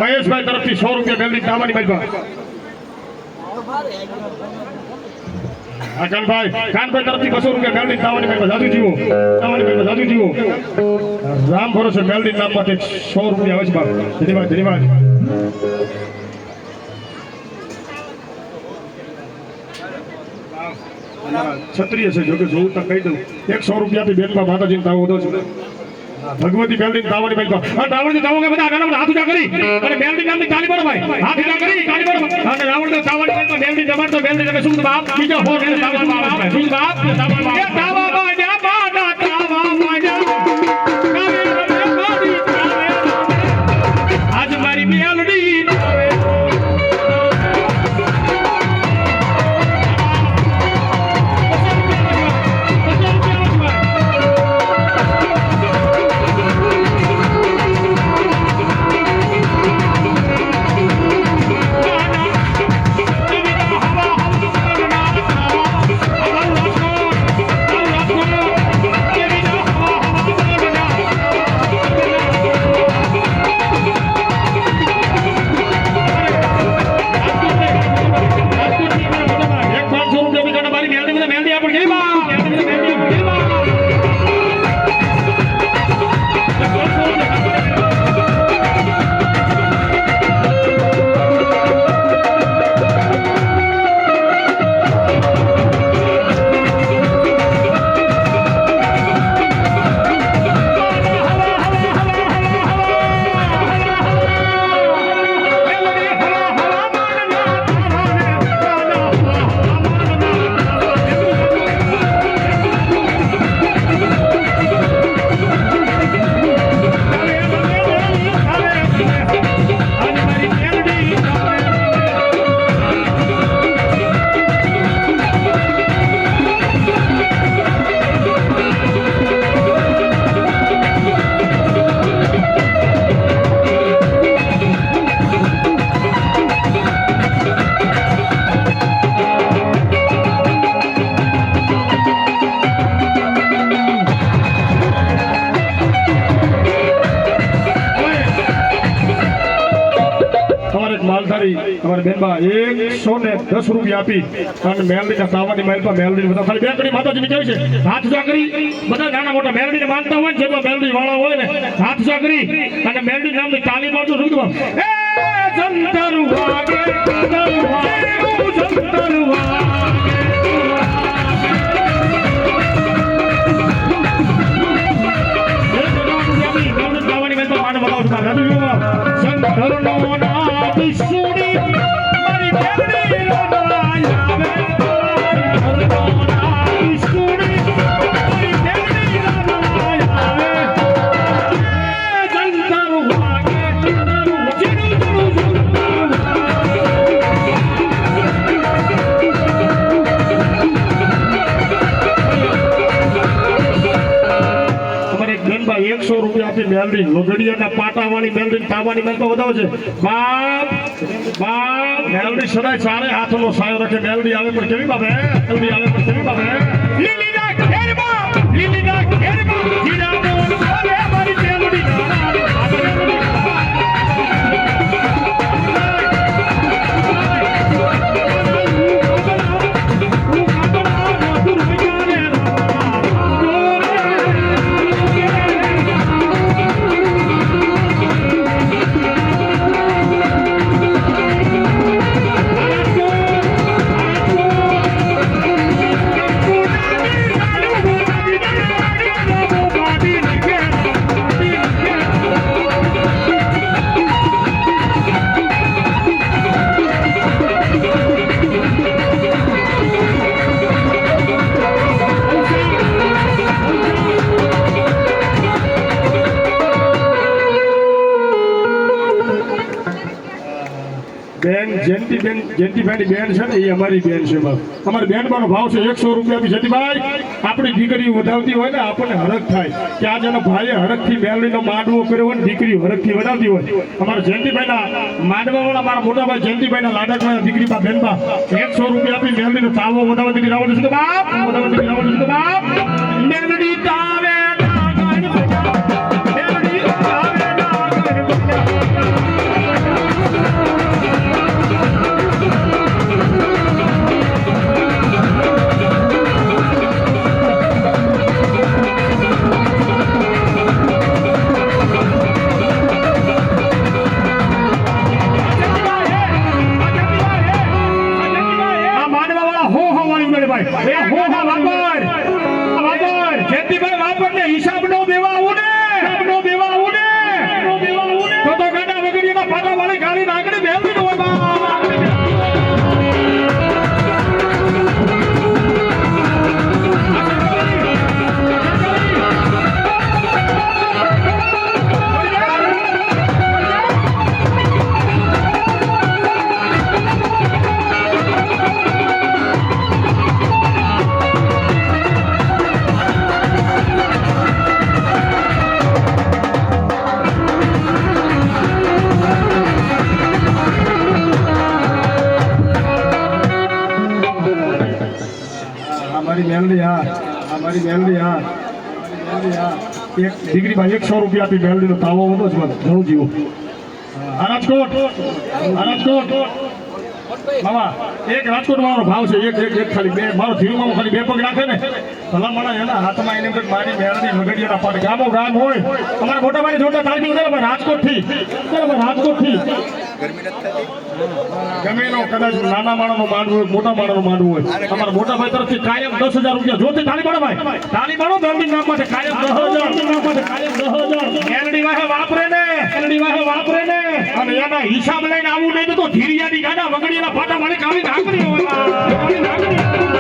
મહેશભાઈ તરફથી 100 રૂપિયા મેલડી તાવાની માલપા અકલભાઈ કાનભાઈ તરફથી 200 રૂપિયા મેલડી તાવાની માલપા જાદુ જીવો તાવાની માલપા જાદુ જીવો રામ ભરોસે મેલડી નામ માટે 100 રૂપિયા આવે છે બાપ ધન્યવાદ ધન્યવાદ ક્ષત્રિય છે જો કે જોઉં તો કહી દઉં 100 રૂપિયાથી બેનમાં માતાજીને તાવો દો છું ભગવતી મેલડી તાવાની બેન હા તાવડી તાવો કે બધા નાના હાથ ઉઠા કરી અને મેલડી નામની તાલી બોલો ભાઈ હાથ ઉઠા કરી તાલી બોલો અને રાવણ તો તાવાની બેન મેલડી જમાડ તો મેલડી જમે શું બાપ બીજો હો ને તાવા બાપ શું બાપ તાવા એ તાવા બાજા બાડા તાવા બાજા આજ મારી મેલડી તમારે બેનબા 110 રૂપિયા આપી અને મેલડીના તાવાની માલપા મેલડી બધા ખાલી બે કડી માતાજીની કહે છે હાથ ઉંચા કરી બધા નાના મોટા મેલડીને માનતા હોય ને જેટલા મેલડી વાળા હોય ને હાથ ઉંચા કરી અને મેલડી નામની તાલી મારજો રૂદવા એ જંતર વાગે જંતર વાગે જંતર મેલડી લોગડિયાના પાટાવાળી મેલડી તાવાની મેલ તો વધાવો છે બાપ બાપ મેલડી સદાય ચારે હાથનો સાયો રાખે મેલડી આવે પણ કેવી બાબે મેલડી આવે પણ કેવી બાબે લીલીના ઘેરમાં જીરા બોલ બોલે મારી મેલડી જયંતિભાઈની બેન છે ને એ અમારી બેન છે અમારી બેનનો ભાવ છે 100 રૂપિયા આપી જયંતિભાઈ આપણી દીકરી વધાવતી હોય ને આપણને હરખ થાય કે આ જેનો ભાઈએ હરખથી મેલડીનો માંડવો કર્યો હોય ને દીકરી હરખથી વધાવતી હોય અમારા જયંતિભાઈના માંડવાવાળા મારા મોટા ભાઈ જયંતિભાઈના લાડકવાળા દીકરીમાં બેનમાં 100 રૂપિયા આપી મેલડીનો તાવો વધાવવા દીકરી રાવણ છે બાપ વધાવવા દીકરી રાવણ છે બાપ મેલડી તાવે મેલડી તાવે વાળી ગાડી નાગડી બેલડી નો હોય બા हमारी मेलडी हाँ एक डिग्री भाई 100 रुपया आपी मेलडी नो तावो होतो ज घणो जीवो आ राजकोट मामा एक राजकोट वाળો ભાવ છે એક ખાલી બે મારો ધીરુમાં ખાલી બે પગ નાખે ને ભલા માણા એના હાથમાં એને કઈ મારી મેલડી વગડિયાના પાટ ગામો ગામ હોય અમારા મોટા ભાઈ જોતા તાળી ઉતારે રાજકોટ થી ગમે નો કદાચ નાના માણસનો માંડવું હોય મોટા માણસનો માંડવું હોય અમારા મોટા ભાઈ તરફથી કાયમ 10,000 રૂપિયા જોતે તાળી પાડો ભાઈ તાળી પાડો મેલડી નામ માટે કાયમ 10,000 મેલડી વાહે વાપરે ને અને એના હિસાબ લઈને આવું નહીં તો ધીરિયાની ગાડા વગડીના પાટા મારી કાવી નાખરી હોય